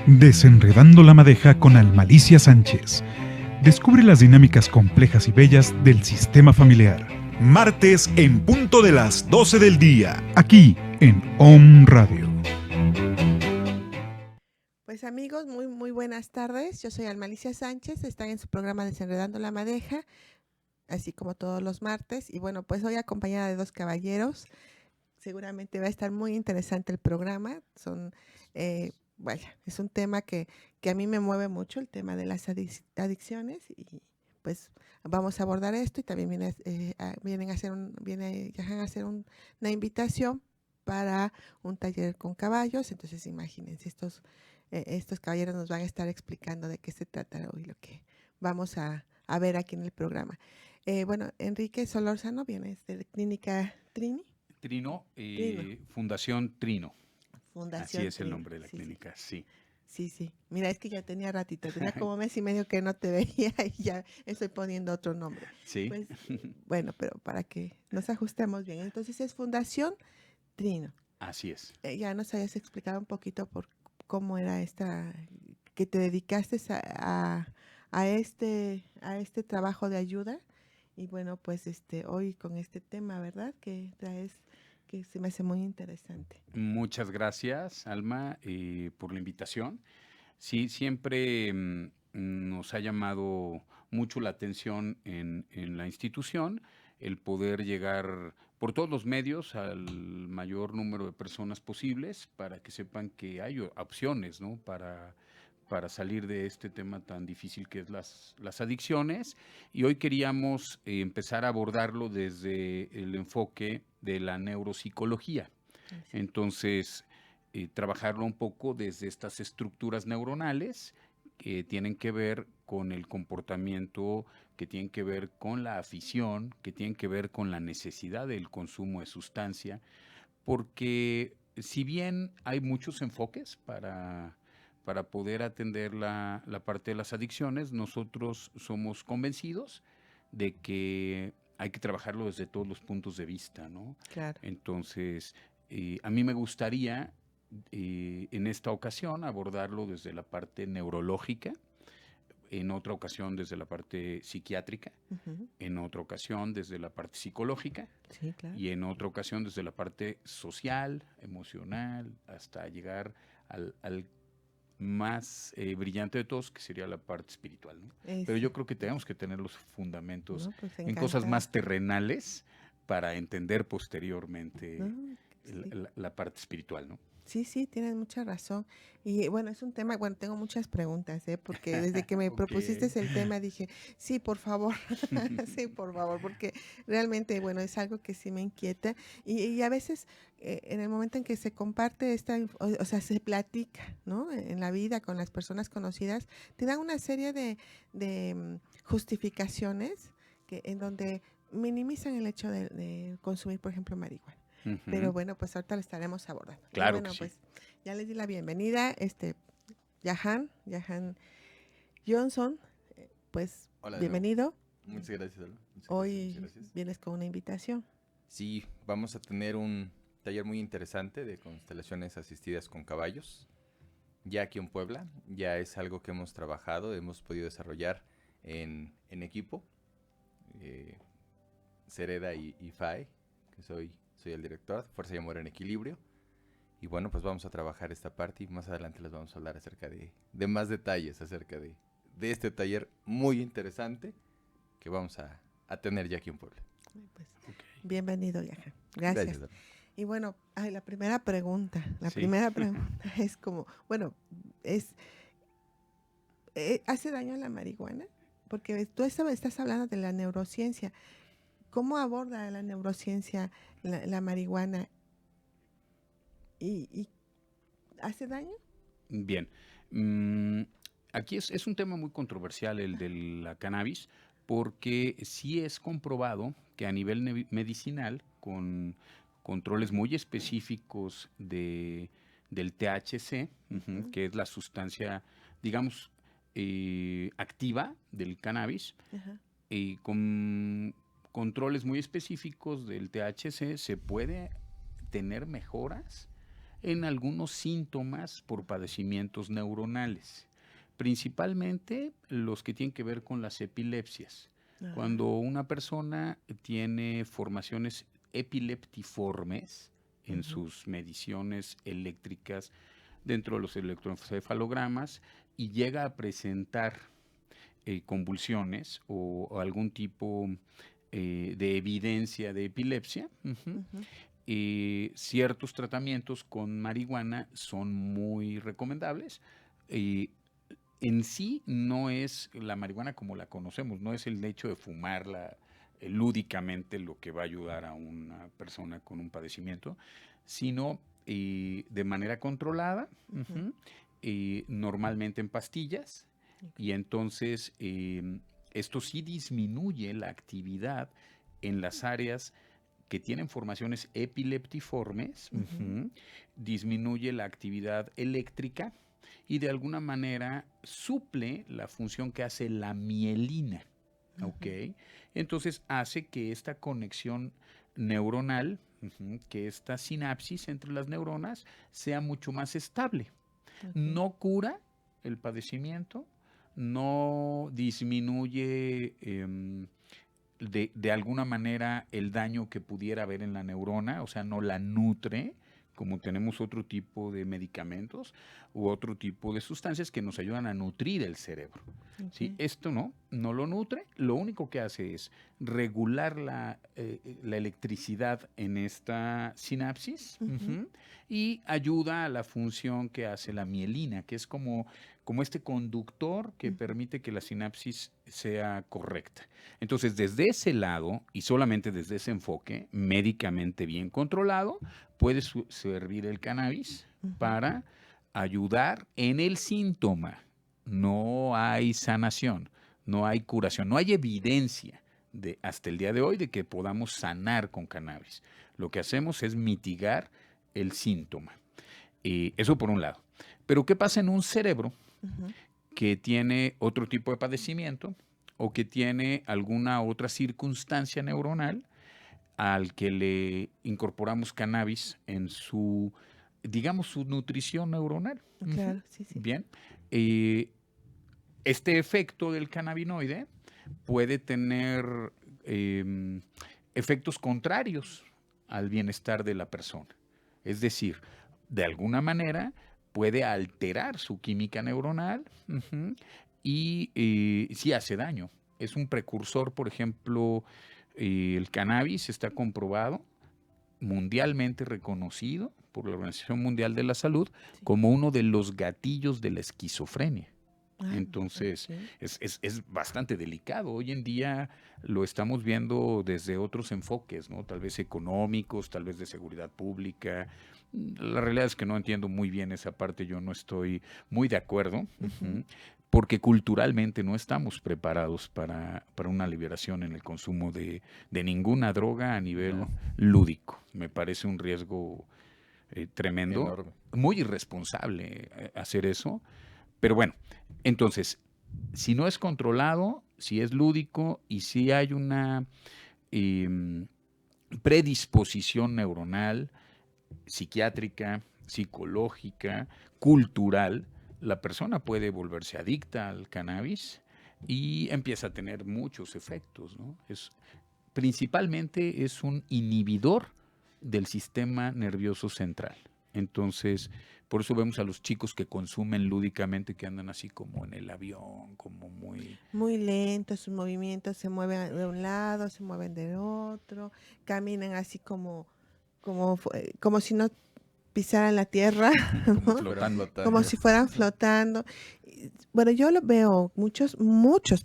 Desenredando la madeja con Almalicia Sánchez. Descubre las dinámicas complejas y bellas del sistema familiar. Martes en punto de las 12 del día, aquí en OM Radio. Pues amigos, muy buenas tardes. Yo soy Almalicia Sánchez, están en su programa Desenredando la Madeja, así como todos los martes. Y bueno, pues hoy acompañada de dos caballeros. Seguramente va a estar muy interesante el programa. Es un tema que a mí me mueve mucho, el tema de las adicciones. Y pues vamos a abordar esto y también vienen a hacer una invitación para un taller con caballos. Entonces imagínense, estos caballeros nos van a estar explicando de qué se trata hoy lo que vamos a ver aquí en el programa. Bueno, Enrique Solórzano viene de Clínica Trini. Trino, Trino. Fundación Trino. Fundación Así es Trino. el nombre de la clínica, sí. Sí. Mira, es que ya tenía ratito, tenía como mes y medio que no te veía y ya estoy poniendo otro nombre. Sí. Pues, bueno, pero para que nos ajustemos bien. Entonces es Fundación Trino. Así es. Ya nos hayas explicado un poquito por cómo era que te dedicaste a este trabajo de ayuda. Y bueno, pues hoy con este tema, ¿verdad? Que traes, que se me hace muy interesante. Muchas gracias, Alma, por la invitación. Sí, siempre nos ha llamado mucho la atención en la institución el poder llegar por todos los medios al mayor número de personas posibles para que sepan que hay opciones, ¿no? Para salir de este tema tan difícil que es las adicciones. Y hoy queríamos empezar a abordarlo desde el enfoque de la neuropsicología. Entonces, trabajarlo un poco desde estas estructuras neuronales que tienen que ver con el comportamiento, que tienen que ver con la afición, que tienen que ver con la necesidad del consumo de sustancia, porque si bien hay muchos enfoques para poder atender la parte de las adicciones, nosotros somos convencidos de que hay que trabajarlo desde todos los puntos de vista, ¿no? Claro. Entonces, a mí me gustaría en esta ocasión abordarlo desde la parte neurológica, en otra ocasión desde la parte psiquiátrica, en otra ocasión desde la parte psicológica, sí, claro, y en otra ocasión desde la parte social, emocional, hasta llegar al más brillante de todos, que sería la parte espiritual, ¿no? Pero yo creo que tenemos que tener los fundamentos, no, pues en cosas más terrenales para entender posteriormente, no, sí. la parte espiritual, ¿no? Sí, tienes mucha razón. Y bueno, es un tema, bueno, tengo muchas preguntas, porque desde que me propusiste el tema dije, sí, por favor, sí, por favor, porque realmente, bueno, es algo que sí me inquieta. Y a veces, en el momento en que se comparte o sea, se platica, ¿no? En la vida con las personas conocidas, te dan una serie de justificaciones en donde minimizan el hecho de consumir, por ejemplo, marihuana. Pero bueno, pues ahorita lo estaremos abordando. Claro, y bueno, que pues sí. ya les di la bienvenida, Jahan Johnson, pues Hola de nuevo. bienvenido. Muchas gracias, Alba. Hoy Muchas gracias. vienes con una invitación. Sí, vamos a tener un taller muy interesante de constelaciones asistidas con caballos. Ya aquí en Puebla, ya es algo que hemos trabajado, hemos podido desarrollar en equipo. Cereda y Fae, que soy el director, Fuerza y Amor en Equilibrio. Y bueno, pues vamos a trabajar esta parte y más adelante les vamos a hablar acerca de más detalles acerca de este taller muy interesante que vamos a tener ya aquí en Puebla. Pues, bienvenido, Jahan. Gracias. Gracias. Y bueno, la primera pregunta es como, bueno, ¿hace daño a la marihuana? Porque tú estás hablando de la neurociencia. ¿Cómo aborda la neurociencia la marihuana? ¿Y hace daño? Bien. Aquí es un tema muy controversial el de la cannabis, porque sí es comprobado que a nivel medicinal, con controles muy específicos del THC, que es la sustancia, digamos, activa del cannabis, y con controles muy específicos del THC se puede tener mejoras en algunos síntomas por padecimientos neuronales, principalmente los que tienen que ver con las epilepsias. Cuando una persona tiene formaciones epileptiformes en sus mediciones eléctricas dentro de los electroencefalogramas y llega a presentar convulsiones o algún tipo de evidencia de epilepsia, ciertos tratamientos con marihuana son muy recomendables. En sí no es la marihuana como la conocemos, no es el hecho de fumarla lúdicamente lo que va a ayudar a una persona con un padecimiento, sino de manera controlada, normalmente en pastillas, y entonces esto sí disminuye la actividad en las áreas que tienen formaciones epileptiformes, disminuye la actividad eléctrica y de alguna manera suple la función que hace la mielina, ¿ok? Entonces hace que esta conexión neuronal, que esta sinapsis entre las neuronas sea mucho más estable. No cura el padecimiento, no disminuye de alguna manera el daño que pudiera haber en la neurona, o sea, no la nutre, como tenemos otro tipo de medicamentos u otro tipo de sustancias que nos ayudan a nutrir el cerebro. ¿Sí? Esto no lo nutre, lo único que hace es regular la electricidad en esta sinapsis y ayuda a la función que hace la mielina, que es como este conductor que permite que la sinapsis sea correcta. Entonces, desde ese lado, y solamente desde ese enfoque, médicamente bien controlado, puede servir el cannabis para ayudar en el síntoma. No hay sanación, no hay curación, no hay evidencia hasta el día de hoy de que podamos sanar con cannabis. Lo que hacemos es mitigar el síntoma. Eso por un lado. Pero ¿qué pasa en un cerebro que tiene otro tipo de padecimiento o que tiene alguna otra circunstancia neuronal al que le incorporamos cannabis en su, digamos, su nutrición neuronal? Claro, sí. Bien. Este efecto del cannabinoide puede tener efectos contrarios al bienestar de la persona. Es decir, de alguna manera puede alterar su química neuronal y sí hace daño. Es un precursor, por ejemplo, el cannabis está comprobado, mundialmente reconocido por la Organización Mundial de la Salud como uno de los gatillos de la esquizofrenia. Entonces, es bastante delicado. Hoy en día lo estamos viendo desde otros enfoques, ¿no? Tal vez económicos, tal vez de seguridad pública. La realidad es que no entiendo muy bien esa parte, yo no estoy muy de acuerdo, porque culturalmente no estamos preparados para una liberación en el consumo de ninguna droga a nivel lúdico. Me parece un riesgo tremendo, enorme, muy irresponsable hacer eso. Pero bueno, entonces, si no es controlado, si es lúdico y si hay una predisposición neuronal, psiquiátrica, psicológica, cultural, la persona puede volverse adicta al cannabis y empieza a tener muchos efectos, ¿no? Principalmente es un inhibidor del sistema nervioso central. Entonces, por eso vemos a los chicos que consumen lúdicamente, que andan así como en el avión, como muy lentos, sus movimientos se mueven de un lado, se mueven del otro, caminan así como si no pisaran la tierra, ¿no? Como si fueran flotando. Bueno, yo lo veo muchos,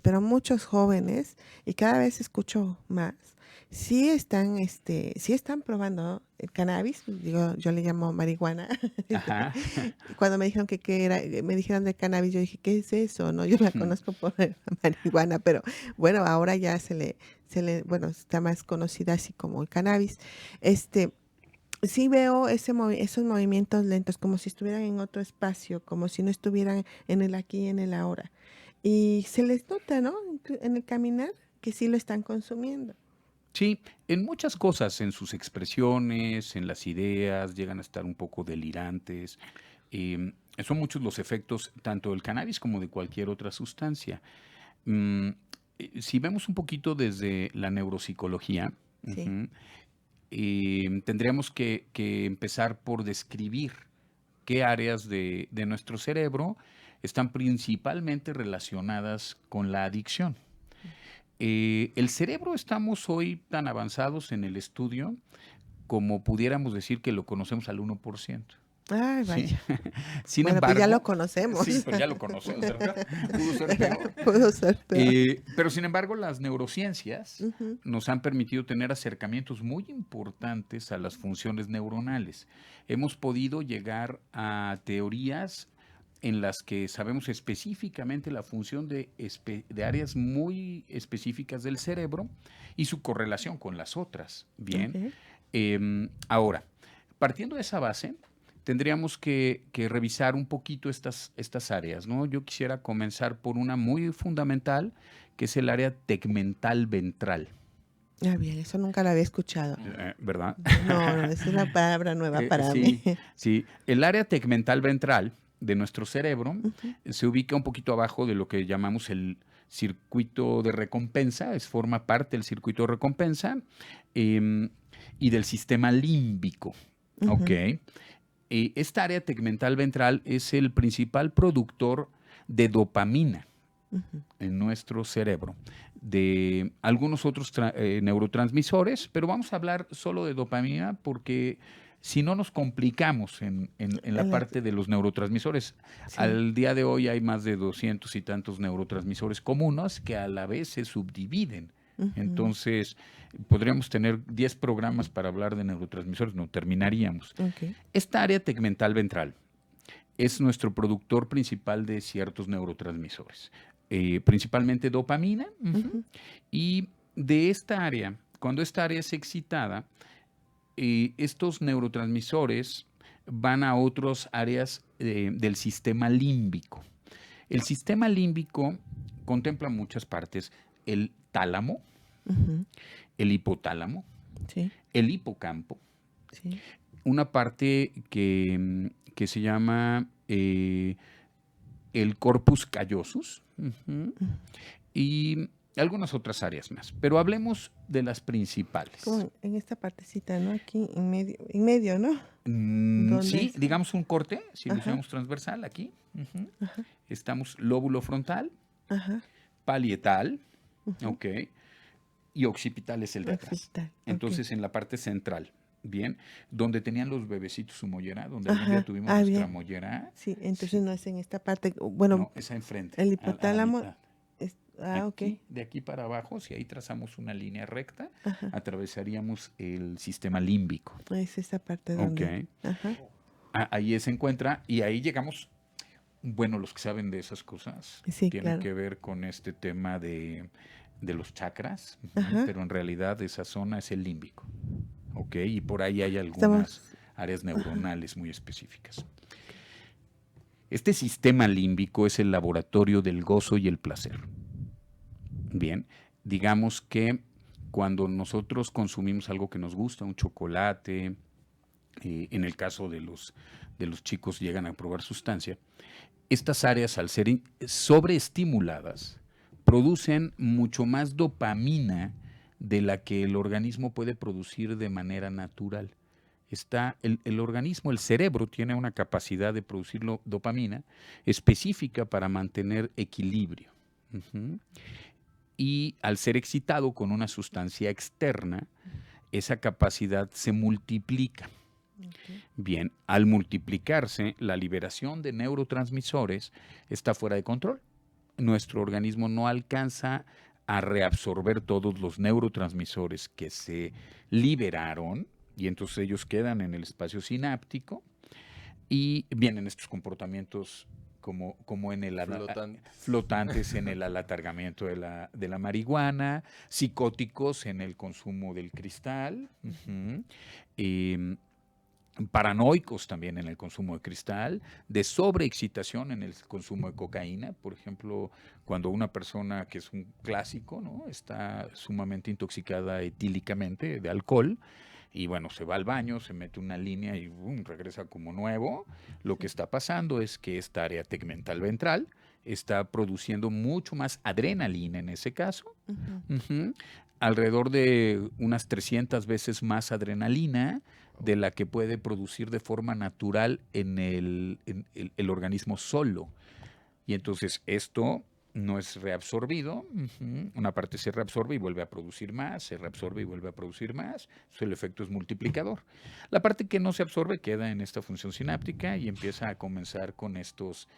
pero muchos jóvenes, y cada vez escucho más, sí están probando el cannabis, digo, yo le llamo marihuana. Cuando me dijeron que era, me dijeron de cannabis, yo dije, ¿qué es eso? No, yo la conozco por la marihuana, pero bueno, ahora ya bueno, está más conocida así como el cannabis. Sí veo esos movimientos lentos, como si estuvieran en otro espacio, como si no estuvieran en el aquí y en el ahora. Y se les nota, ¿no? En el caminar, que sí lo están consumiendo. Sí, en muchas cosas, en sus expresiones, en las ideas, llegan a estar un poco delirantes. Son muchos los efectos tanto del cannabis como de cualquier otra sustancia. Mm, si vemos un poquito desde la neuropsicología, Sí. ujú, tendríamos que empezar por describir qué áreas de nuestro cerebro están principalmente relacionadas con la adicción. El cerebro estamos hoy tan avanzados en el estudio como pudiéramos decir que lo conocemos al 1%. Ay, ¿Sí? vaya. Sin Bueno, pues ya lo embargo, conocemos. sí, pues ya lo conocemos, ¿verdad? Pudo ser peor. Pudo ser peor. Pero sin embargo, las neurociencias Ujú. nos han permitido tener acercamientos muy importantes a las funciones neuronales. Hemos podido llegar a teorías en las que sabemos específicamente la función de áreas muy específicas del cerebro y su correlación con las otras. Bien. Ok. Ahora, partiendo de esa base, tendríamos que revisar un poquito estas áreas, ¿no? Yo quisiera comenzar por una muy fundamental, que es el área tegmental ventral, Ah, bien, eso nunca lo había escuchado. ¿verdad? No, no, es una palabra nueva para mí. Sí, sí. El área tegmental ventral de nuestro cerebro Ujú. se ubica un poquito abajo de lo que llamamos el circuito de recompensa, forma parte del circuito de recompensa em, y del sistema límbico. Ok. Ujú. Esta área tegmental ventral es el principal productor de dopamina Ujú. en nuestro cerebro, de algunos otros neurotransmisores, pero vamos a hablar solo de dopamina porque si no nos complicamos en la En la- parte de los neurotransmisores. Sí. Al día de hoy hay más de 200 y tantos neurotransmisores comunes que a la vez se subdividen. Ujú. Entonces, podríamos tener 10 programas para hablar de neurotransmisores, no terminaríamos. Ok. Esta área tegmental ventral es nuestro productor principal de ciertos neurotransmisores, principalmente dopamina. Ujú. Y de esta área, cuando esta área es excitada, estos neurotransmisores van a otras áreas del sistema límbico. El sistema límbico contempla muchas partes: el tálamo, Ujú. el hipotálamo, Sí, el hipocampo, sí. una parte que se llama el corpus callosus, Ujú. y algunas otras áreas más. Pero hablemos de las principales. Como en esta partecita, ¿no? Aquí en medio, ¿no? ¿Dónde Sí, es? digamos un corte, si lo Ajá. hacemos transversal aquí. Ajá. Estamos lóbulo frontal, Ajá. palietal, Ujú. ok, y occipital es el de atrás. Occipital, ok. Entonces, en la parte central, bien, donde tenían los bebecitos su mollera, donde algún día Ajá. tuvimos Ah, nuestra bien. mollera. Sí, entonces Sí. no es en esta parte. Bueno, No, esa enfrente. el a la hipotálamo. mitad. Ok. Aquí, de aquí para abajo, si ahí trazamos una línea recta, Ajá. atravesaríamos el sistema límbico. Es esa parte Ok. donde. Ajá. Ahí se encuentra y ahí llegamos. Bueno, los que saben de esas cosas Sí, tienen claro. que ver con este tema de los chakras, Ajá. pero en realidad esa zona es el límbico. Ok, y por ahí hay algunas Estamos. áreas neuronales muy específicas. Este sistema límbico es el laboratorio del gozo y el placer. Bien, digamos que cuando nosotros consumimos algo que nos gusta, un chocolate, en el caso de los chicos llegan a probar sustancia, estas áreas al ser sobreestimuladas producen mucho más dopamina de la que el organismo puede producir de manera natural. El organismo, el cerebro, tiene una capacidad de producir dopamina específica para mantener equilibrio. Ujú. Y al ser excitado con una sustancia externa, esa capacidad se multiplica. Ok. Bien, al multiplicarse, la liberación de neurotransmisores está fuera de control. Nuestro organismo no alcanza a reabsorber todos los neurotransmisores que se liberaron y entonces ellos quedan en el espacio sináptico y vienen estos comportamientos como en el flotantes en el alatargamiento de la marihuana, psicóticos en el consumo del cristal. paranoicos también en el consumo de cristal, de sobreexcitación en el consumo de cocaína. Por ejemplo, cuando una persona, que es un clásico, ¿no?, está sumamente intoxicada etílicamente de alcohol, y bueno, se va al baño, se mete una línea y regresa como nuevo. Lo que está pasando es que esta área tegmental ventral está produciendo mucho más adrenalina en ese caso. Ujú. Alrededor de unas 300 veces más adrenalina de la que puede producir de forma natural en el organismo solo. Y entonces esto no es reabsorbido. Una parte se reabsorbe y vuelve a producir más, se reabsorbe y vuelve a producir más. Entonces el efecto es multiplicador. La parte que no se absorbe queda en esta función sináptica y empieza a comenzar con estos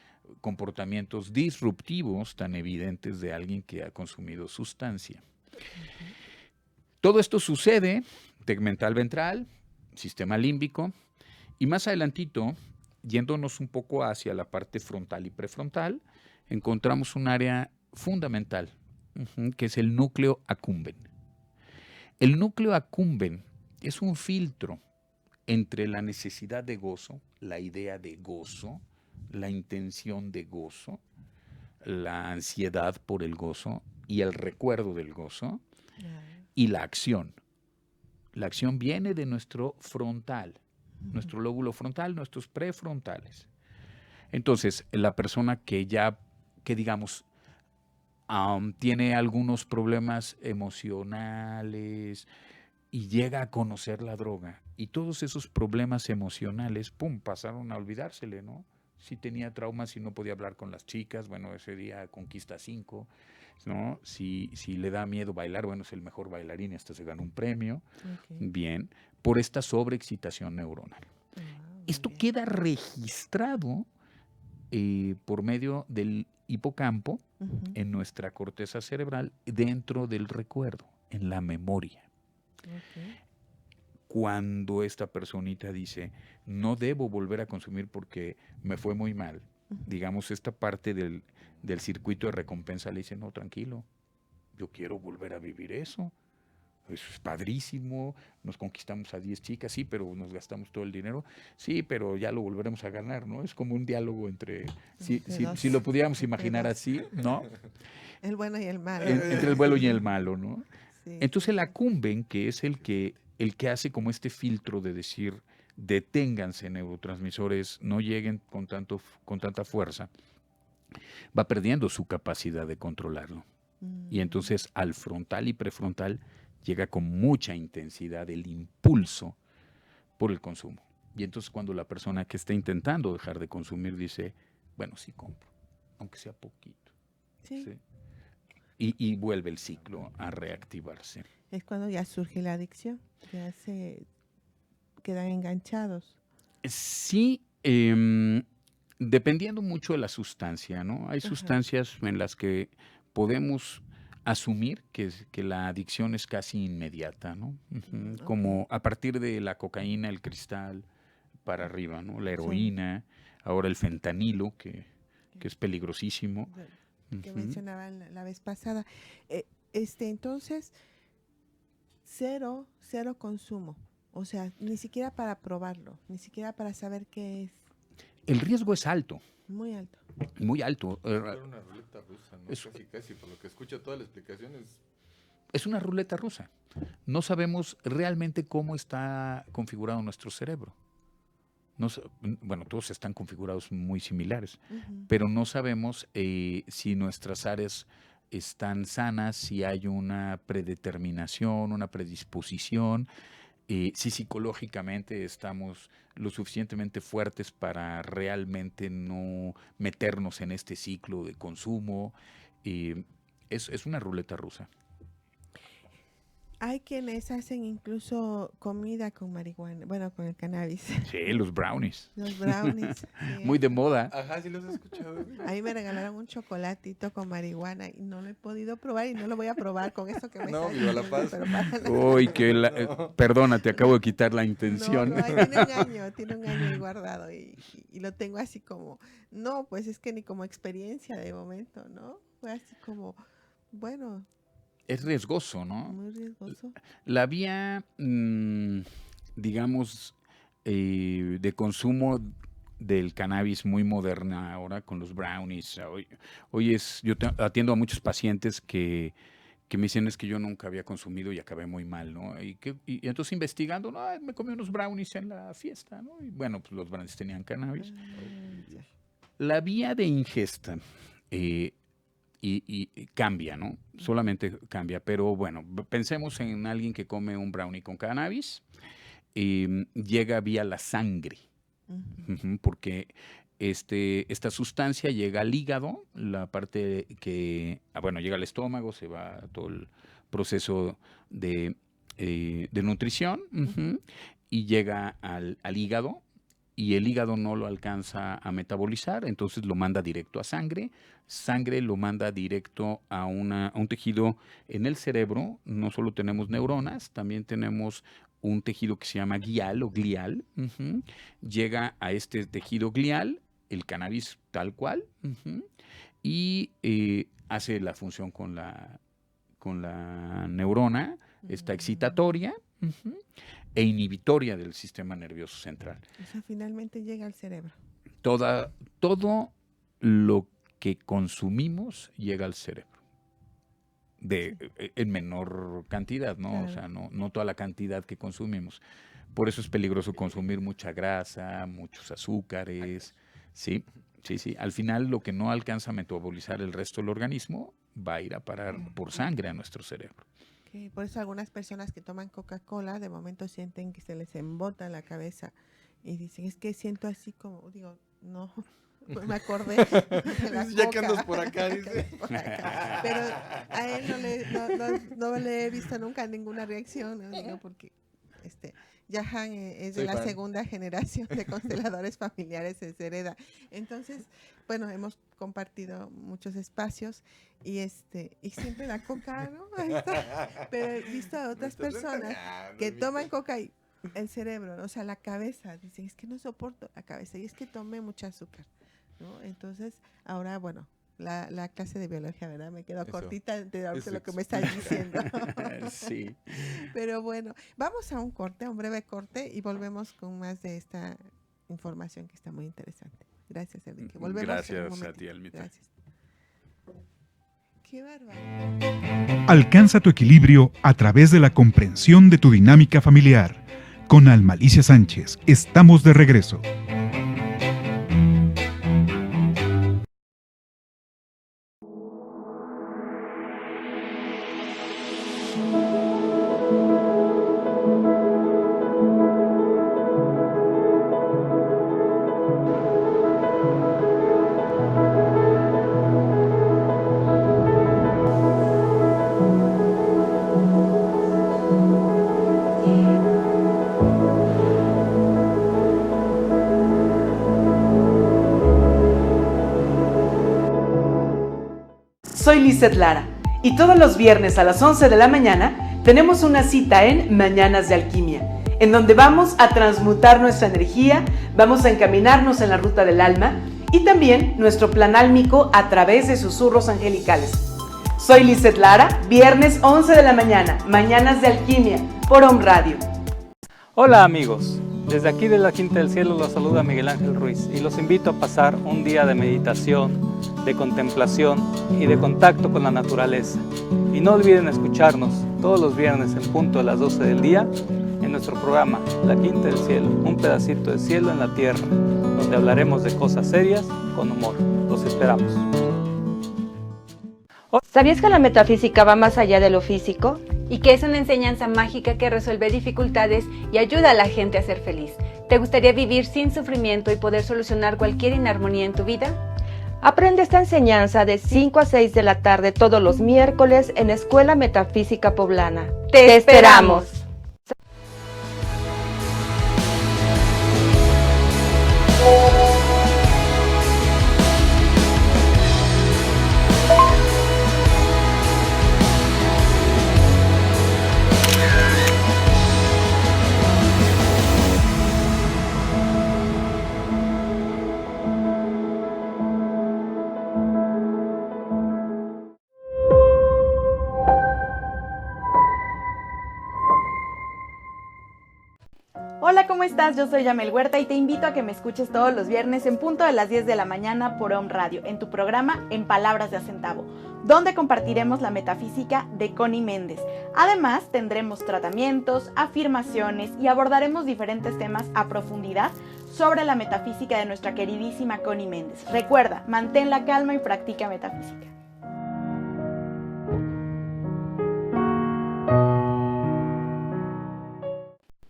comportamientos disruptivos tan evidentes de alguien que ha consumido sustancia. Todo esto sucede, tegmental ventral, sistema límbico, y más adelantito, yéndonos un poco hacia la parte frontal y prefrontal, encontramos un área fundamental, que es el núcleo accumbens. El núcleo accumbens es un filtro entre la necesidad de gozo, la idea de gozo, la intención de gozo, la ansiedad por el gozo y el recuerdo del gozo, y la acción. La acción viene de nuestro frontal, nuestro lóbulo frontal, nuestros prefrontales. Entonces, la persona que digamos, tiene algunos problemas emocionales y llega a conocer la droga, y todos esos problemas emocionales, pasaron a olvidársele, ¿no? Si tenía traumas y no podía hablar con las chicas, bueno, ese día conquista 5, ¿no? Si le da miedo bailar, bueno, es el mejor bailarín y hasta se gana un premio. Okay. Bien, por esta sobreexcitación neuronal. Esto queda registrado por medio del hipocampo en nuestra corteza cerebral, dentro del recuerdo, en la memoria. Okay. Cuando esta personita dice, no debo volver a consumir porque me fue muy mal, digamos, esta parte del circuito de recompensa le dice, no, tranquilo, yo quiero volver a vivir eso. Eso es padrísimo, nos conquistamos a 10 chicas, sí, pero nos gastamos todo el dinero, sí, pero ya lo volveremos a ganar, ¿no? Es como un diálogo entre, si lo pudiéramos imaginar así, ¿no? El bueno y el malo. Entre el bueno y el malo, ¿no? Sí. Entonces el accumbens, que es el que hace como este filtro de decir, deténganse neurotransmisores, no lleguen con tanta fuerza, va perdiendo su capacidad de controlarlo. Y entonces al frontal y prefrontal llega con mucha intensidad el impulso por el consumo. Y entonces cuando la persona que está intentando dejar de consumir dice, bueno, sí compro, aunque sea poquito. Sí. ¿Sí? Y vuelve el ciclo a reactivarse. Es cuando ya surge la adicción, ya se quedan enganchados. Sí, dependiendo mucho de la sustancia, ¿no? Hay sustancias en las que podemos asumir que la adicción es casi inmediata, ¿no? Okay. Como a partir de la cocaína, el cristal, para arriba, ¿no? La heroína, ahora el fentanilo, que es peligrosísimo. Que mencionaban la vez pasada. Entonces, cero consumo. O sea, ni siquiera para probarlo, ni siquiera para saber qué es. El riesgo es alto. Muy alto. Muy alto. Es una ruleta rusa, ¿no? Casi, por lo que escucho todas las explicaciones. Es una ruleta rusa. No sabemos realmente cómo está configurado nuestro cerebro. Bueno, todos están configurados muy similares, pero no sabemos si nuestras áreas están sanas, si hay una predeterminación, una predisposición, si psicológicamente estamos lo suficientemente fuertes para realmente no meternos en este ciclo de consumo. Es una ruleta rusa. Hay quienes hacen incluso comida con marihuana, bueno, con el cannabis. Sí, los brownies. Los brownies. Sí, muy de moda. Ajá, sí los he escuchado. A mí me regalaron un chocolatito con marihuana y no lo he podido probar y no lo voy a probar con eso que me No, viva la paz. Uy, perdona, te acabo de quitar la intención. No, tiene un año ahí guardado y lo tengo así como, no, pues es que ni como experiencia de momento, ¿no? Fue así como, bueno. Es riesgoso, ¿no? Muy riesgoso. La vía, digamos, de consumo del cannabis muy moderna ahora con los brownies. Yo atiendo a muchos pacientes que me dicen es que yo nunca había consumido y acabé muy mal, ¿no? Y entonces investigando, no, me comí unos brownies en la fiesta, ¿no? Y bueno, pues los brownies tenían cannabis. Ya. La vía de ingesta y cambia, ¿no? Solamente cambia, pero bueno, pensemos en alguien que come un brownie con cannabis y llega vía la sangre. Porque esta sustancia llega al hígado, la parte que, bueno, llega al estómago, se va a todo el proceso de nutrición, y llega al hígado, y el hígado no lo alcanza a metabolizar, entonces lo manda directo a sangre lo manda directo a un tejido en el cerebro. No solo tenemos neuronas, también tenemos un tejido que se llama guial o glial. Llega a este tejido glial el cannabis tal cual, y hace la función con la neurona, está excitatoria e inhibitoria del sistema nervioso central. O sea, finalmente llega al cerebro. Todo lo que consumimos llega al cerebro. En menor cantidad, ¿no? Claro. O sea, no toda la cantidad que consumimos. Por eso es peligroso consumir mucha grasa, muchos azúcares, ¿sí? Sí. Al final, lo que no alcanza a metabolizar el resto del organismo va a ir a parar por sangre a nuestro cerebro. Okay. Por eso algunas personas que toman Coca-Cola de momento sienten que se les embota la cabeza y dicen, es que siento así como, digo, no, pues me acordé de la Ya coca. que andas por acá, dice. Pero a él no le he visto nunca ninguna reacción, ¿no? Digo, porque Jahan es de Soy la fan. segunda generación de consteladores familiares en Cereda. Entonces, bueno, hemos compartido muchos espacios y siempre la coca, ¿no? Ahí está. Pero he visto a otras personas que toman coca y el cerebro, ¿no? O sea, la cabeza, dicen, es que no soporto la cabeza y es que tomé mucho azúcar, ¿no? Entonces, ahora, bueno, la clase de biología, ¿verdad? Me quedo Eso. cortita de ahorita Eso lo que me estás diciendo. Sí. Pero bueno, vamos a un breve corte y volvemos con más de esta información que está muy interesante. Gracias, Enrique. Volvemos en un Gracias a momentito. ti, Almita. Gracias. Qué bárbaro. Alcanza tu equilibrio a través de la comprensión de tu dinámica familiar. Con Alma Alicia Sánchez, estamos de regreso. Soy Lizeth Lara y todos los viernes a las 11 de la mañana tenemos una cita en Mañanas de Alquimia, en donde vamos a transmutar nuestra energía, vamos a encaminarnos en la ruta del alma y también nuestro plan álmico a través de susurros angelicales. Soy Lizeth Lara, viernes 11 de la mañana, Mañanas de Alquimia, por Home Radio. Hola amigos, desde aquí de la Quinta del Cielo los saluda Miguel Ángel Ruiz y los invito a pasar un día de meditación, de contemplación y de contacto con la naturaleza. Y no olviden escucharnos todos los viernes en punto de las 12 del día en nuestro programa La Quinta del Cielo, un pedacito de cielo en la tierra, donde hablaremos de cosas serias con humor. Los esperamos. ¿Sabías que la metafísica va más allá de lo físico? Y que es una enseñanza mágica que resuelve dificultades y ayuda a la gente a ser feliz. ¿Te gustaría vivir sin sufrimiento y poder solucionar cualquier inarmonía en tu vida? Aprende esta enseñanza de 5 a 6 de la tarde todos los miércoles en Escuela Metafísica Poblana. ¡Te esperamos! Hola, ¿cómo estás? Yo soy Yamel Huerta y te invito a que me escuches todos los viernes en punto de las 10 de la mañana por Om Radio, en tu programa En Palabras de a Centavo, donde compartiremos la metafísica de Connie Méndez. Además, tendremos tratamientos, afirmaciones y abordaremos diferentes temas a profundidad sobre la metafísica de nuestra queridísima Connie Méndez. Recuerda, mantén la calma y practica metafísica.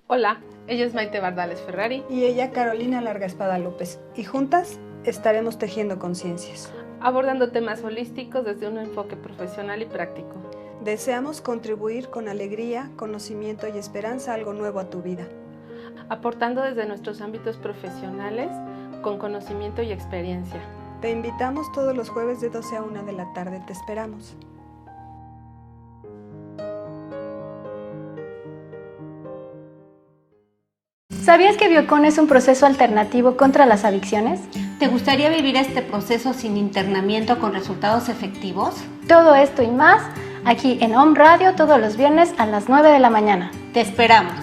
Hola, ella es Maite Bardales Ferrari. Y ella Carolina Larga Espada López. Y juntas estaremos tejiendo conciencias, Abordando temas holísticos desde un enfoque profesional y práctico. Deseamos contribuir con alegría, conocimiento y esperanza algo nuevo a tu vida. Aportando desde nuestros ámbitos profesionales con conocimiento y experiencia. Te invitamos todos los jueves de 12 a 1 de la tarde. Te esperamos. ¿Sabías que Biocon es un proceso alternativo contra las adicciones? ¿Te gustaría vivir este proceso sin internamiento con resultados efectivos? Todo esto y más aquí en Om Radio todos los viernes a las 9 de la mañana. Te esperamos.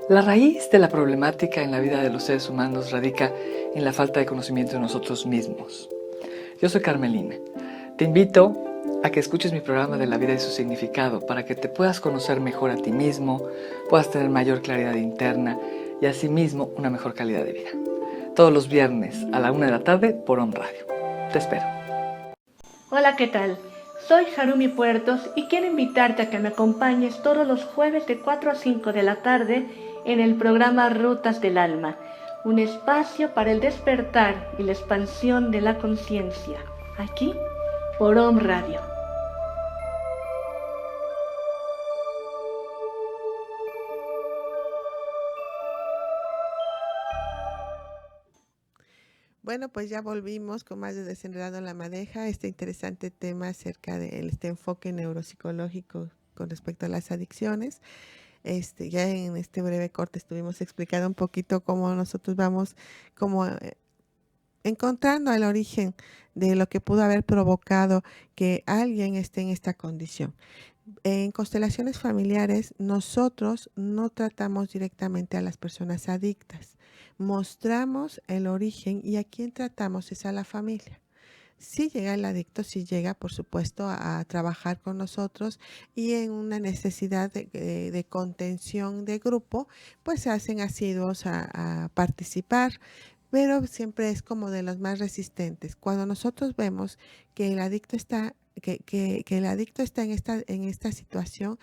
La raíz de la problemática en la vida de los seres humanos radica en la falta de conocimiento de nosotros mismos. Yo soy Carmelina. Te invito a que escuches mi programa de la vida y su significado para que te puedas conocer mejor a ti mismo, puedas tener mayor claridad interna y asimismo una mejor calidad de vida. Todos los viernes a la 1 de la tarde por Om Radio. Te espero. Hola, ¿qué tal? Soy Harumi Puertos y quiero invitarte a que me acompañes todos los jueves de 4 a 5 de la tarde en el programa Rutas del Alma, un espacio para el despertar y la expansión de la conciencia, aquí por Om Radio. Bueno, pues ya volvimos con más de Desenredando la Madeja, este interesante tema acerca de este enfoque neuropsicológico con respecto a las adicciones. Ya en este breve corte estuvimos explicando un poquito cómo nosotros vamos como encontrando el origen de lo que pudo haber provocado que alguien esté en esta condición. En constelaciones familiares, nosotros no tratamos directamente a las personas adictas. Mostramos el origen y a quien tratamos es a la familia. Si llega el adicto, si llega, por supuesto, a trabajar con nosotros y en una necesidad de contención de grupo, pues se hacen asiduos a participar, pero siempre es como de los más resistentes. Cuando nosotros vemos que el adicto está, que el adicto está en esta situación,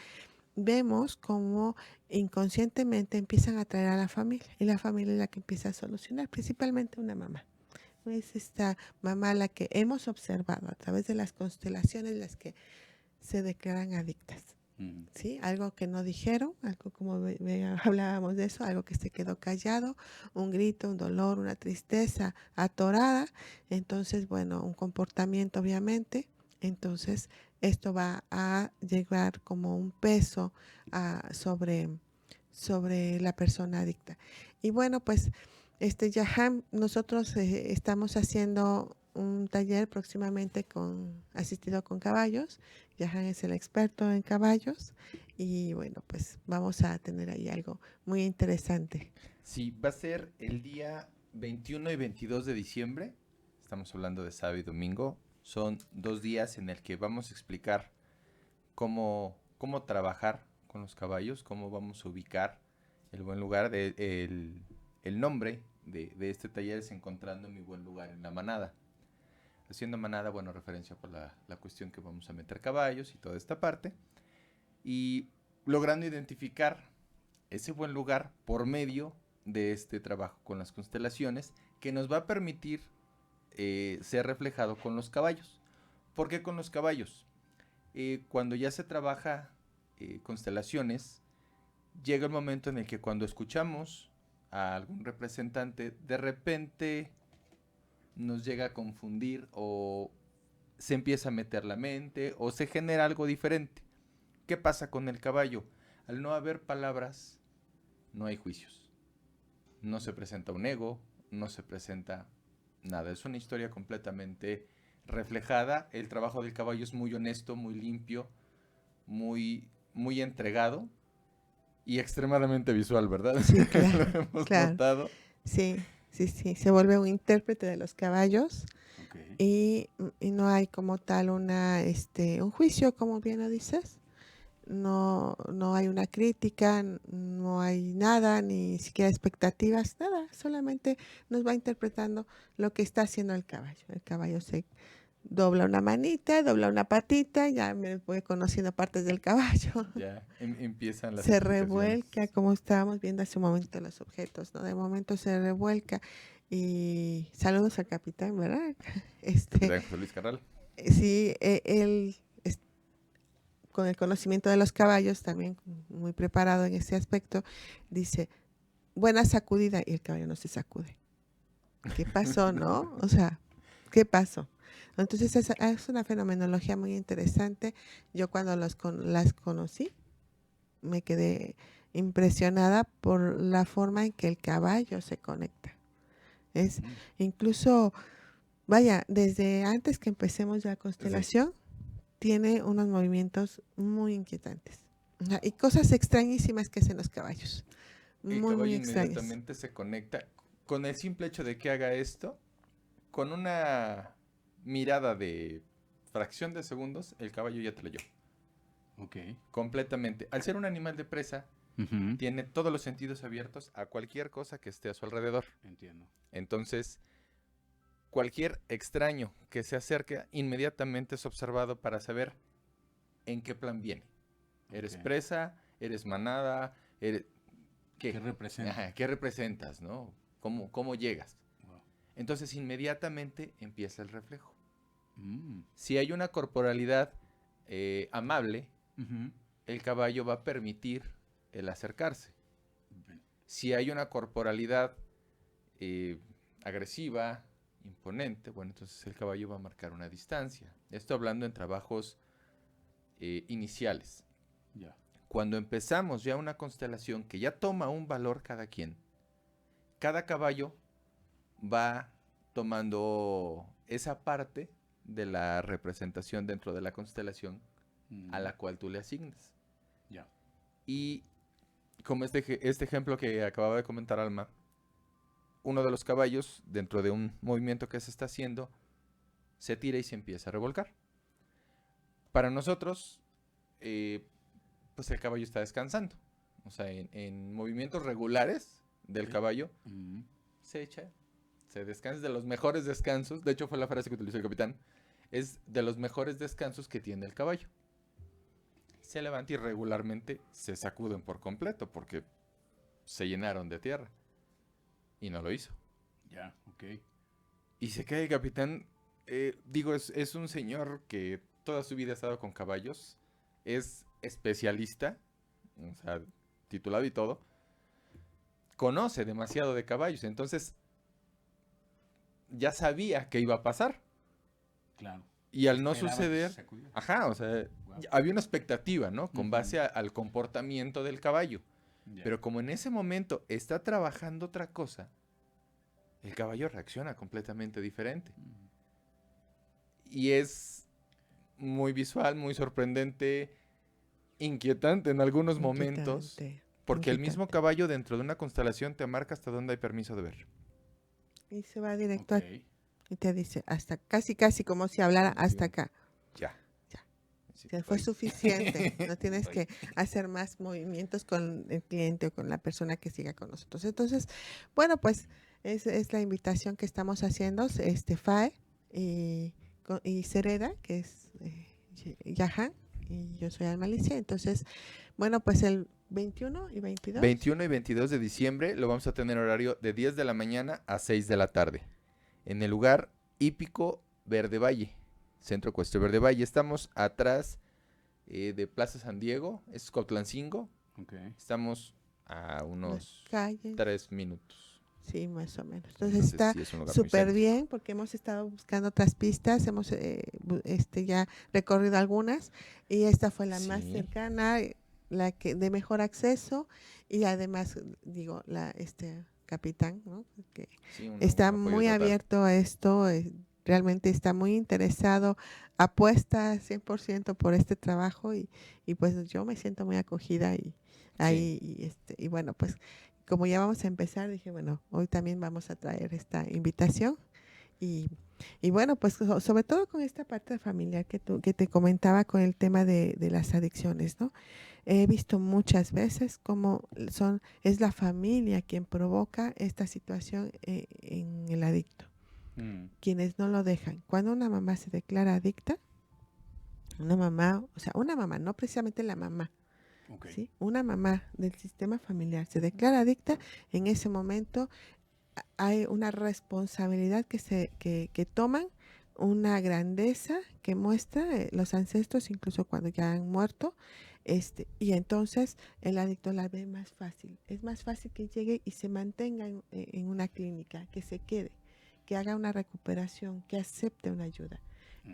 vemos cómo inconscientemente empiezan a atraer a la familia y la familia es la que empieza a solucionar, principalmente una mamá. Es esta mamá la que hemos observado a través de las constelaciones las que se declaran adictas. ¿Sí? Algo que no dijeron, algo como hablábamos de eso, algo que se quedó callado, un grito, un dolor, una tristeza atorada. Entonces, bueno, un comportamiento obviamente. Entonces, esto va a llegar como un peso sobre la persona adicta. Y bueno, pues Jahan, nosotros estamos haciendo un taller próximamente asistido con caballos. Jahan es el experto en caballos y bueno, pues vamos a tener ahí algo muy interesante. Sí, va a ser el día 21 y 22 de diciembre. Estamos hablando de sábado y domingo. Son 2 días en el que vamos a explicar cómo trabajar con los caballos, cómo vamos a ubicar el buen lugar, el nombre de este taller es Encontrando mi buen lugar en la manada. Haciendo manada, bueno, referencia por la cuestión que vamos a meter caballos y toda esta parte. Y logrando identificar ese buen lugar por medio de este trabajo con las constelaciones que nos va a permitir ser reflejado con los caballos. ¿Por qué con los caballos? Cuando ya se trabaja constelaciones, llega el momento en el que cuando escuchamos a algún representante, de repente nos llega a confundir o se empieza a meter la mente o se genera algo diferente. ¿Qué pasa con el caballo? Al no haber palabras, no hay juicios. No se presenta un ego, no se presenta nada. Es una historia completamente reflejada. El trabajo del caballo es muy honesto, muy limpio, muy entregado. Y extremadamente visual, ¿verdad? Sí, claro, Lo hemos claro. notado. Sí, sí, sí, se vuelve un intérprete de los caballos y no hay como tal un juicio, como bien lo dices. No, no hay una crítica, no hay nada, ni siquiera expectativas, nada, solamente nos va interpretando lo que está haciendo el caballo. El caballo se dobla una manita, dobla una patita, ya me voy conociendo partes del caballo. Ya empiezan las Se explicaciones. revuelca, como estábamos viendo hace un momento los objetos, ¿no? De momento se revuelca. Y saludos al capitán, ¿verdad? Capitán José Luis Carral. Sí, él con el conocimiento de los caballos, también muy preparado en ese aspecto, dice, buena sacudida, y el caballo no se sacude. ¿Qué pasó, no? O sea, ¿qué pasó? Entonces es una fenomenología muy interesante. Yo cuando las conocí, me quedé impresionada por la forma en que el caballo se conecta. Es incluso, vaya, desde antes que empecemos la constelación, tiene unos movimientos muy inquietantes. Y cosas extrañísimas que hacen los caballos. El Muy, caballo muy extrañas. inmediatamente se conecta con el simple hecho de que haga esto, con una mirada de fracción de segundos, el caballo ya te leyó. Ok. Completamente. Al ser un animal de presa, tiene todos los sentidos abiertos a cualquier cosa que esté a su alrededor. Entiendo. Entonces, cualquier extraño que se acerque inmediatamente es observado para saber en qué plan viene. ¿Eres presa? ¿Eres manada? ¿Qué representas? Ajá, ¿qué representas, no? ¿Cómo llegas? Wow. Entonces, inmediatamente empieza el reflejo. Si hay una corporalidad amable, el caballo va a permitir el acercarse. Si hay una corporalidad agresiva, imponente, bueno, entonces el caballo va a marcar una distancia. Esto hablando en trabajos iniciales. Ya. Cuando empezamos ya una constelación que ya toma un valor cada quien, cada caballo va tomando esa parte de la representación dentro de la constelación a la cual tú le asignes. Ya. Y como este ejemplo que acababa de comentar Alma, uno de los caballos, dentro de un movimiento que se está haciendo, se tira y se empieza a revolcar. Para nosotros, pues el caballo está descansando. O sea, en movimientos regulares del caballo, se echa, se descansa, es de los mejores descansos. De hecho, fue la frase que utilizó el capitán. Es de los mejores descansos que tiene el caballo. Se levanta y regularmente se sacuden por completo porque se llenaron de tierra. Y no lo hizo. Ya, ok. Y se cae el capitán. Es un señor que toda su vida ha estado con caballos. Es especialista. O sea, titulado y todo. Conoce demasiado de caballos. Entonces, ya sabía que iba a pasar. Claro. Y al no suceder... Ajá, o sea, había una expectativa, ¿no? Con base al comportamiento del caballo. Ya. Pero como en ese momento está trabajando otra cosa, el caballo reacciona completamente diferente. Y es muy visual, muy sorprendente, inquietante en algunos momentos, porque el mismo caballo dentro de una constelación te marca hasta dónde hay permiso de ver. Y se va directo y te dice, hasta casi como si hablara hasta acá. Ya. Ya fue suficiente, no tienes que hacer más movimientos con el cliente o con la persona que siga con nosotros. Entonces, bueno, pues es la invitación que estamos haciendo, FAE y Sereda, que es Yahan, y yo soy Alma Alicia. Entonces, bueno, pues el 21 y 22. 21 y 22 de diciembre lo vamos a tener horario de 10 de la mañana a 6 de la tarde, en el lugar hípico Verde Valle. Centro Ecuestre Verde Valle. Estamos atrás de Plaza San Diego, es Cotlancingo. Okay. Estamos a unos 3 minutos. Sí, más o menos. Entonces está súper bien porque hemos estado buscando otras pistas, hemos ya recorrido algunas y esta fue la más cercana, la que de mejor acceso y además, digo, capitán, ¿no? Que está muy abierto a esto. Realmente está muy interesado, apuesta 100% por este trabajo y pues yo me siento muy acogida y ahí. Y bueno, pues como ya vamos a empezar, dije, bueno, hoy también vamos a traer esta invitación. Y bueno, pues sobre todo con esta parte familiar que te comentaba con el tema de las adicciones, ¿no? He visto muchas veces cómo es la familia quien provoca esta situación en el adicto, quienes no lo dejan. Cuando una mamá se declara adicta, una mamá, no precisamente la mamá, ¿sí? Una mamá del sistema familiar se declara adicta, en ese momento hay una responsabilidad que toman, una grandeza que muestra los ancestros, incluso cuando ya han muerto, y entonces el adicto la ve más fácil. Es más fácil que llegue y se mantenga en una clínica, que se quede, que haga una recuperación, que acepte una ayuda.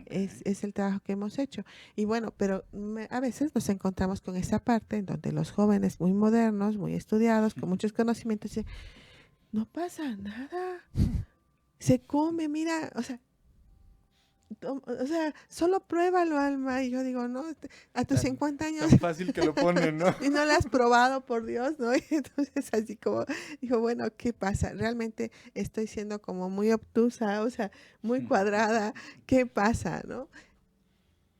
Es el trabajo que hemos hecho. Y bueno, pero a veces nos encontramos con esa parte en donde los jóvenes muy modernos, muy estudiados, con muchos conocimientos, dicen, no pasa nada, se come, mira, o sea, solo pruébalo, Alma. Y yo digo, no, a tus 50 años. Tan fácil que lo ponen, ¿no? Y no lo has probado, por Dios, ¿no? Y entonces así como, digo, bueno, ¿qué pasa? Realmente estoy siendo como muy obtusa, o sea, muy cuadrada. ¿Qué pasa, no?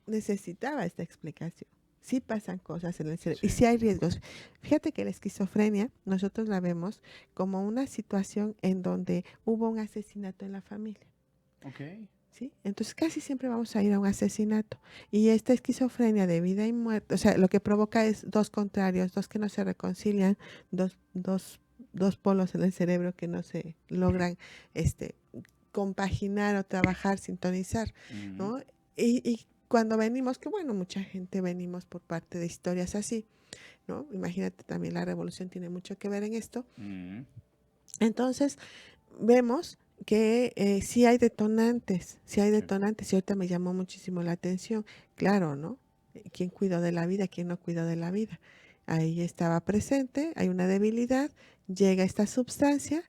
Necesitaba esta explicación. Sí pasan cosas en el cerebro y sí hay riesgos. Fíjate que la esquizofrenia nosotros la vemos como una situación en donde hubo un asesinato en la familia. ¿Sí? Entonces casi siempre vamos a ir a un asesinato. Y esta esquizofrenia de vida y muerte, o sea, lo que provoca es dos contrarios, dos que no se reconcilian, dos polos en el cerebro que no se logran compaginar o trabajar, sintonizar, ¿no? Y cuando venimos, que bueno, mucha gente venimos por parte de historias así, ¿no? Imagínate, también la revolución tiene mucho que ver en esto. Entonces, vemos que sí hay detonantes, y ahorita me llamó muchísimo la atención, claro, ¿no? ¿Quién cuidó de la vida? ¿Quién no cuidó de la vida? Ahí estaba presente, hay una debilidad, llega esta sustancia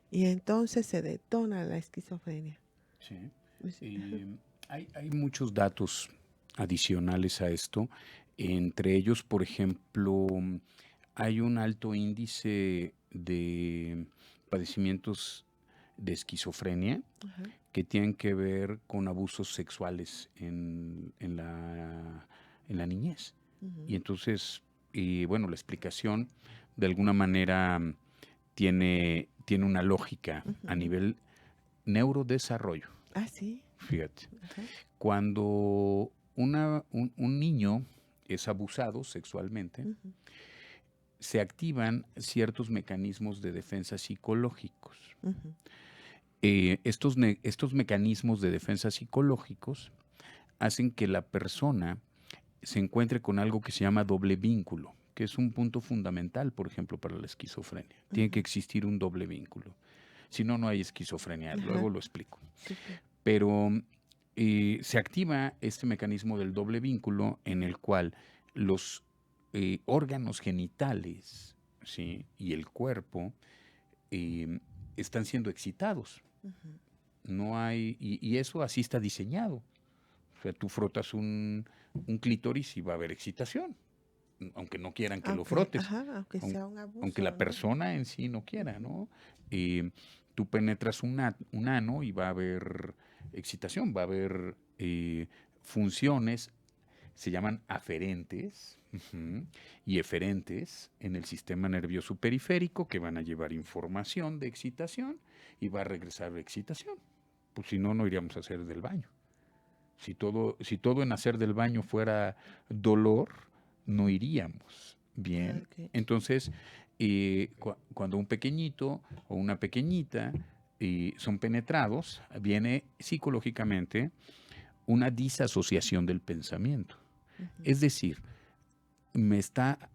y entonces se detona la esquizofrenia. Sí. Hay muchos datos adicionales a esto. Entre ellos, por ejemplo, hay un alto índice de padecimientos de esquizofrenia que tienen que ver con abusos sexuales en la niñez. Y entonces, bueno, la explicación de alguna manera tiene una lógica a nivel neurodesarrollo. Ah, sí. Fíjate, cuando un niño es abusado sexualmente, se activan ciertos mecanismos de defensa psicológicos. Estos mecanismos de defensa psicológicos hacen que la persona se encuentre con algo que se llama doble vínculo, que es un punto fundamental, por ejemplo, para la esquizofrenia. Tiene que existir un doble vínculo. Si no, no hay esquizofrenia. Luego lo explico. Pero se activa este mecanismo del doble vínculo en el cual los órganos genitales, ¿sí?, y el cuerpo están siendo excitados. No hay, y eso así está diseñado. O sea, tú frotas un clítoris y va a haber excitación, aunque no quieran que lo frotes. Aunque sea un abuso. Aunque la persona en sí no quiera, ¿no? Tú penetras un ano y va a haber excitación, va a haber funciones, se llaman aferentes y eferentes en el sistema nervioso periférico, que van a llevar información de excitación y va a regresar excitación. Pues si no, no iríamos a hacer del baño. Si todo en hacer del baño fuera dolor, no iríamos bien. Entonces, cuando un pequeñito o una pequeñita son penetrados, viene psicológicamente una disasociación del pensamiento. Es decir, me está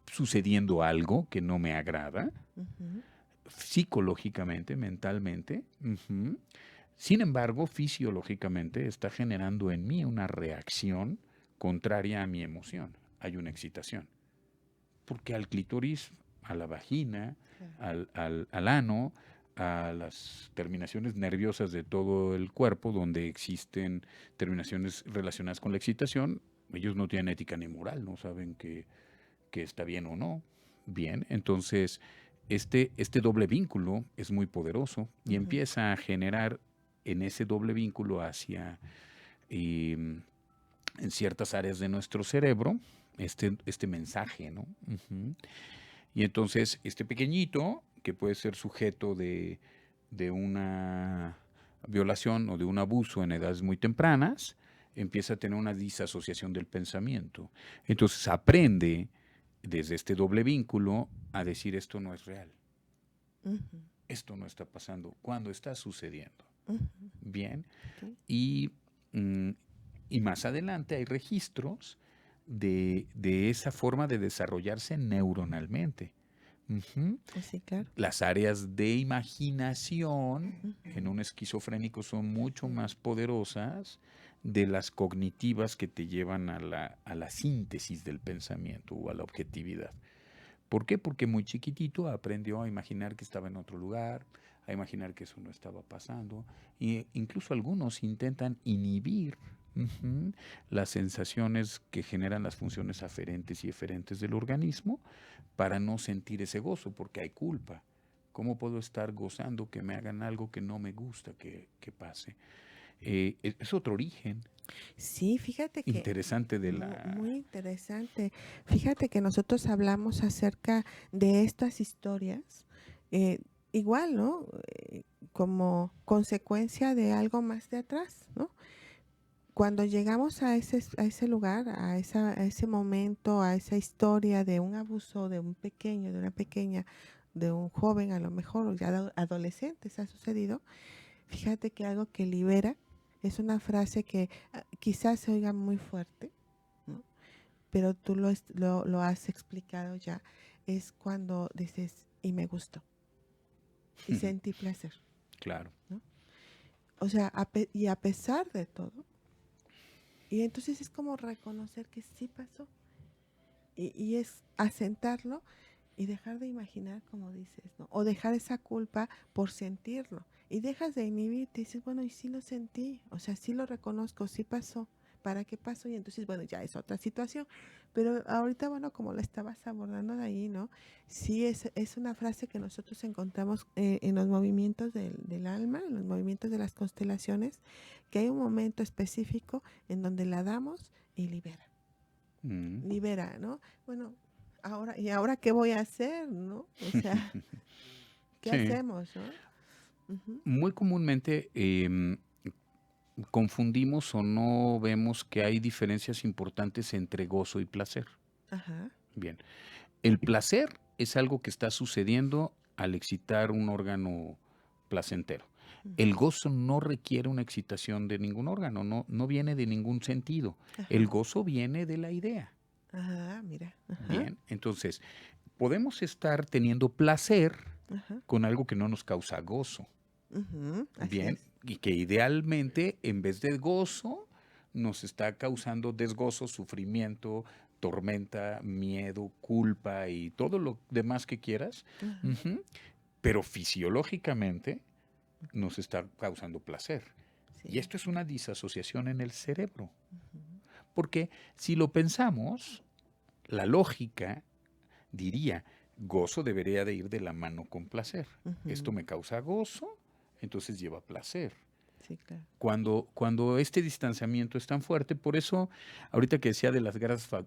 sucediendo algo que no me agrada, psicológicamente, mentalmente. Sin embargo, fisiológicamente está generando en mí una reacción contraria a mi emoción. Hay una excitación. Porque al clítoris, a la vagina, al ano, a las terminaciones nerviosas de todo el cuerpo, donde existen terminaciones relacionadas con la excitación, ellos no tienen ética ni moral, no saben que está bien o no. Bien, entonces este doble vínculo es muy poderoso y empieza a generar en ese doble vínculo hacia en ciertas áreas de nuestro cerebro este mensaje, ¿no? Y entonces este pequeñito, que puede ser sujeto de una violación o de un abuso en edades muy tempranas, empieza a tener una disasociación del pensamiento. Entonces aprende desde este doble vínculo a decir esto no es real. Esto no está pasando cuando está sucediendo. Bien. Y más adelante hay registros de esa forma de desarrollarse neuronalmente. Sí, claro. Las áreas de imaginación en un esquizofrénico son mucho más poderosas de las cognitivas que te llevan a la síntesis del pensamiento o a la objetividad. ¿Por qué? Porque muy chiquitito aprendió a imaginar que estaba en otro lugar, a imaginar que eso no estaba pasando, e incluso algunos intentan inhibir las sensaciones que generan las funciones aferentes y eferentes del organismo para no sentir ese gozo, porque hay culpa. ¿Cómo puedo estar gozando que me hagan algo que no me gusta que pase? Es otro origen. Sí, fíjate que... Interesante de la... Muy interesante. Fíjate que nosotros hablamos acerca de estas historias, igual, ¿no? Como consecuencia de algo más de atrás, ¿no? Cuando llegamos a ese lugar, a ese momento, a esa historia de un abuso de un pequeño, de una pequeña, de un joven a lo mejor, o ya adolescentes ha sucedido, fíjate que algo que libera es una frase que quizás se oiga muy fuerte, ¿no? Pero tú lo has explicado ya, es cuando dices, y me gustó, y sentí placer. Claro. ¿No? O sea, y a pesar de todo, y entonces es como reconocer que sí pasó. Y es asentarlo y dejar de imaginar, como dices, ¿no? O dejar esa culpa por sentirlo. Y dejas de inhibirte y dices, bueno, y sí lo sentí. O sea, sí lo reconozco, sí pasó. ¿Para qué pasó? Y entonces, bueno, ya es otra situación. Pero ahorita, bueno, como lo estabas abordando de ahí, ¿no? Sí, es una frase que nosotros encontramos en los movimientos del alma, en los movimientos de las constelaciones, que hay un momento específico en donde la damos y libera. Libera, ¿no? Bueno, ahora qué voy a hacer, ¿no? O sea, ¿qué hacemos, no? Muy comúnmente confundimos o no vemos que hay diferencias importantes entre gozo y placer. Ajá. Bien. El placer es algo que está sucediendo al excitar un órgano placentero. El gozo no requiere una excitación de ningún órgano, no viene de ningún sentido. Ajá. El gozo viene de la idea. Ajá, mira. Ajá. Bien, entonces, podemos estar teniendo placer con algo que no nos causa gozo. Bien, y que idealmente, en vez de gozo, nos está causando desgozo, sufrimiento, tormenta, miedo, culpa y todo lo demás que quieras. Pero fisiológicamente nos está causando placer. Sí. Y esto es una disasociación en el cerebro. Porque si lo pensamos, la lógica diría, gozo debería de ir de la mano con placer. Esto me causa gozo, entonces lleva placer. Sí, claro. Cuando este distanciamiento es tan fuerte, por eso, ahorita que decía de las grasas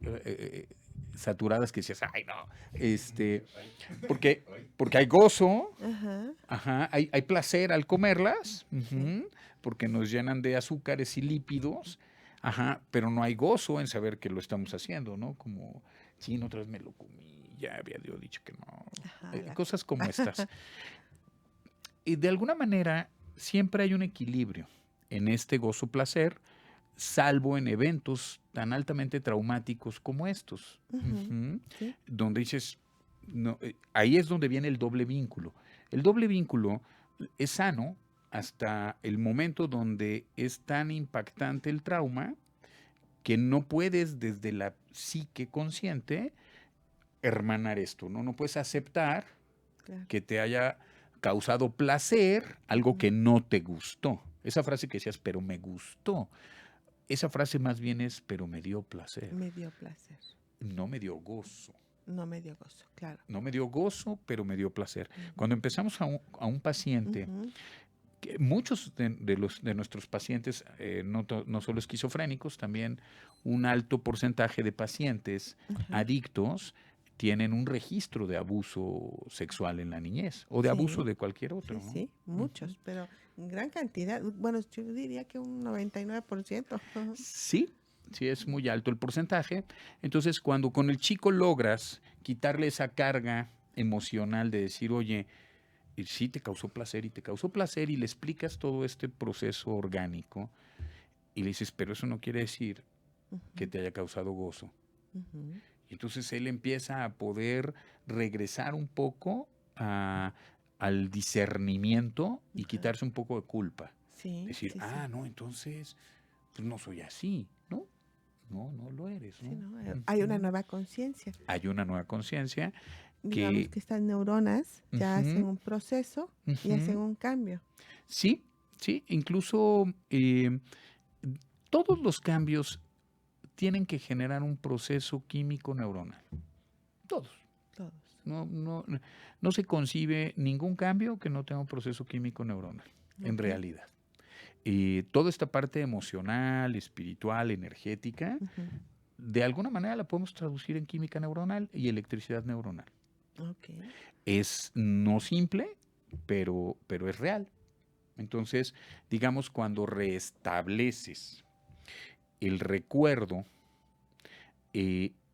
saturadas, que decías, ay no, porque hay gozo, hay placer al comerlas, porque nos llenan de azúcares y lípidos, pero no hay gozo en saber que lo estamos haciendo, ¿no? Como, sí, otra vez me lo comí, ya había yo dicho que no. Cosas como estas. Y de alguna manera siempre hay un equilibrio en este gozo-placer, salvo en eventos tan altamente traumáticos como estos, ¿sí? Donde dices, no, ahí es donde viene el doble vínculo. El doble vínculo es sano hasta el momento donde es tan impactante el trauma que no puedes desde la psique consciente hermanar esto, ¿no? No puedes aceptar que te haya causado placer algo que no te gustó. Esa frase que decías, pero me gustó. Esa frase más bien es, pero me dio placer. Me dio placer. No me dio gozo. No me dio gozo, claro. No me dio gozo, pero me dio placer. Cuando empezamos a un paciente, que muchos de nuestros pacientes, no solo esquizofrénicos, también un alto porcentaje de pacientes adictos tienen un registro de abuso sexual en la niñez o de abuso de cualquier otro. Sí, ¿no? sí, muchos, pero en gran cantidad. Bueno, yo diría que un 99%. Sí, sí es muy alto el porcentaje. Entonces, cuando con el chico logras quitarle esa carga emocional de decir, oye, sí te causó placer y le explicas todo este proceso orgánico y le dices, pero eso no quiere decir que te haya causado gozo. Y entonces él empieza a poder regresar un poco al discernimiento y quitarse un poco de culpa. Sí, decir, no, entonces pues no soy así, ¿no? No lo eres, ¿no? Sí, ¿no? Hay una nueva conciencia. Hay una nueva conciencia. Digamos que estas neuronas ya hacen un proceso y hacen un cambio. Sí, incluso todos los cambios tienen que generar un proceso químico neuronal. Todos. No se concibe ningún cambio que no tenga un proceso químico neuronal, en realidad. Toda esta parte emocional, espiritual, energética, de alguna manera la podemos traducir en química neuronal y electricidad neuronal. Es no simple, pero es real. Entonces, digamos, cuando restableces el recuerdo,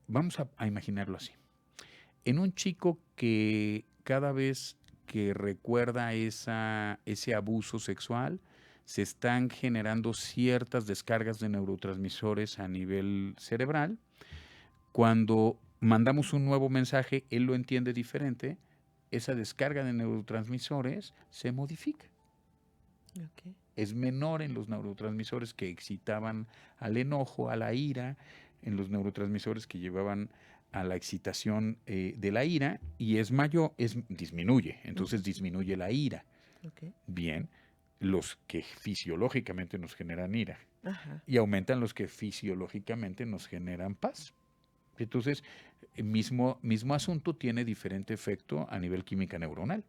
vamos a imaginarlo así. En un chico que cada vez que recuerda ese abuso sexual, se están generando ciertas descargas de neurotransmisores a nivel cerebral. Cuando mandamos un nuevo mensaje, él lo entiende diferente, esa descarga de neurotransmisores se modifica. Es menor en los neurotransmisores que excitaban al enojo, a la ira, en los neurotransmisores que llevaban a la excitación de la ira, y es mayor, disminuye, entonces disminuye la ira. Bien, los que fisiológicamente nos generan ira, y aumentan los que fisiológicamente nos generan paz. Entonces, mismo asunto tiene diferente efecto a nivel química neuronal.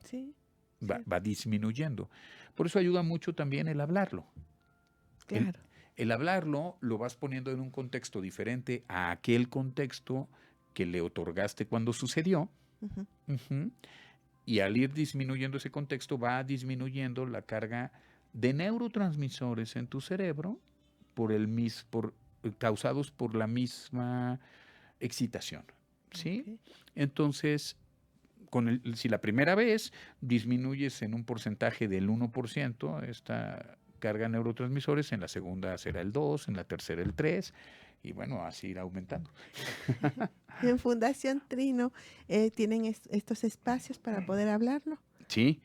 Sí. Va disminuyendo. Por eso ayuda mucho también el hablarlo. Claro. El hablarlo lo vas poniendo en un contexto diferente a aquel contexto que le otorgaste cuando sucedió. Y al ir disminuyendo ese contexto, va disminuyendo la carga de neurotransmisores en tu cerebro causados por la misma excitación. ¿Sí? Entonces, si la primera vez disminuyes en un porcentaje del 1% esta carga de neurotransmisores, en la segunda será el 2%, en la tercera el 3%, y bueno, así irá aumentando. En Fundación Trino tienen estos espacios para poder hablarlo. Sí.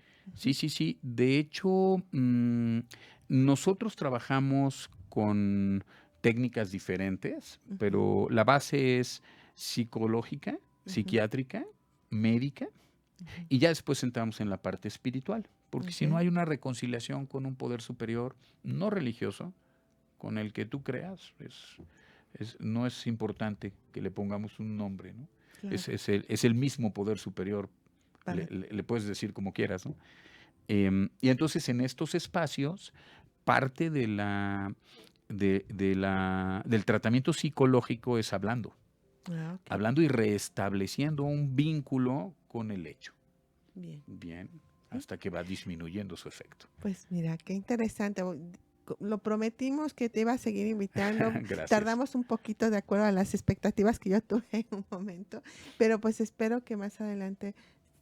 De hecho, nosotros trabajamos con técnicas diferentes, pero la base es psicológica, psiquiátrica, médica, y ya después entramos en la parte espiritual, porque si no hay una reconciliación con un poder superior no religioso, con el que tú creas, no es importante que le pongamos un nombre, ¿no? Claro. Es el mismo poder superior, vale. le puedes decir como quieras, ¿no? Y entonces en estos espacios, parte del tratamiento psicológico es hablando. Hablando y restableciendo un vínculo con el hecho. Bien, hasta que va disminuyendo su efecto. Pues mira, qué interesante. Lo prometimos que te iba a seguir invitando. Gracias. Tardamos un poquito de acuerdo a las expectativas que yo tuve en un momento, pero pues espero que más adelante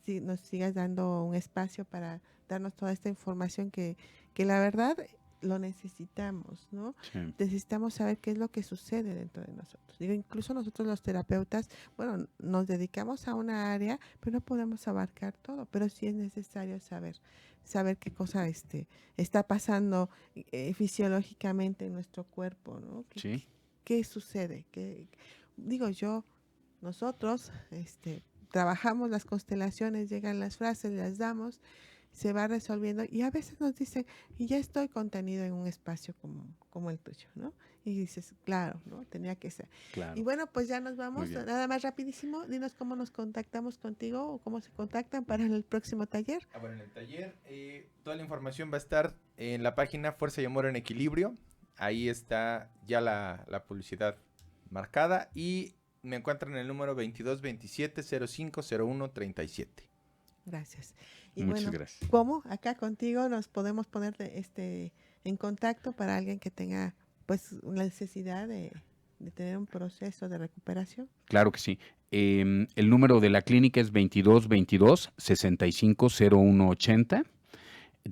nos sigas dando un espacio para darnos toda esta información que la verdad lo necesitamos, ¿no? Sí. Necesitamos saber qué es lo que sucede dentro de nosotros. Digo, incluso nosotros los terapeutas, bueno, nos dedicamos a una área, pero no podemos abarcar todo, pero sí es necesario saber qué cosa está pasando fisiológicamente en nuestro cuerpo, ¿no? ¿Qué sucede? Nosotros trabajamos las constelaciones, llegan las frases, las damos. se va resolviendo y a veces nos dicen, y ya estoy contenido en un espacio como el tuyo, ¿no? Y dices, claro, ¿no? Tenía que ser. Claro. Y bueno, pues ya nos vamos. Muy bien. Nada más rapidísimo, dinos cómo nos contactamos contigo o cómo se contactan para el próximo taller. Bueno, en el taller toda la información va a estar en la página Fuerza y Amor en Equilibrio. Ahí está ya la publicidad marcada y me encuentran en el número 2227-050137. Gracias. Y Muchas bueno, gracias. ¿cómo? Acá contigo nos podemos poner en contacto para alguien que tenga pues la necesidad de tener un proceso de recuperación. Claro que sí. El número de la clínica es 2222-650180.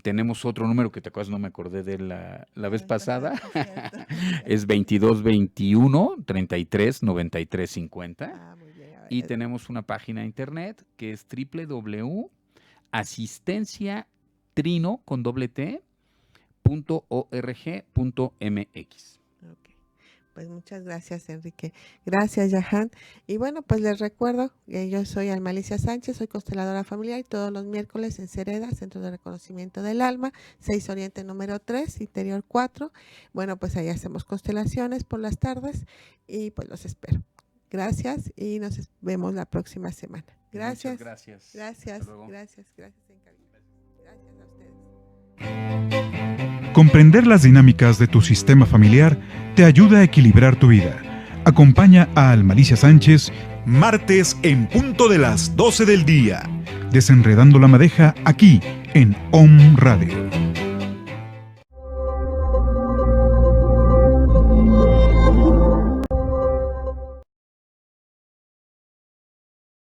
Tenemos otro número que te acuerdas, no me acordé de la vez pasada. Es 2221-339350. Y tenemos una página de internet que es www.asistenciatrino.org.mx. Pues muchas gracias, Enrique. Gracias, Yahan. Y bueno, pues les recuerdo que yo soy Almalicia Sánchez, soy consteladora familiar y todos los miércoles en Cereda, Centro de Reconocimiento del Alma, 6 Oriente número 3, Interior 4. Bueno, pues ahí hacemos constelaciones por las tardes y pues los espero. Gracias y nos vemos la próxima semana. Gracias. Muchas gracias. Gracias. Hasta luego. Gracias a ustedes. Comprender las dinámicas de tu sistema familiar te ayuda a equilibrar tu vida. Acompaña a Almalicia Sánchez martes en punto de las 12 del día, desenredando la madeja aquí en OM Radio.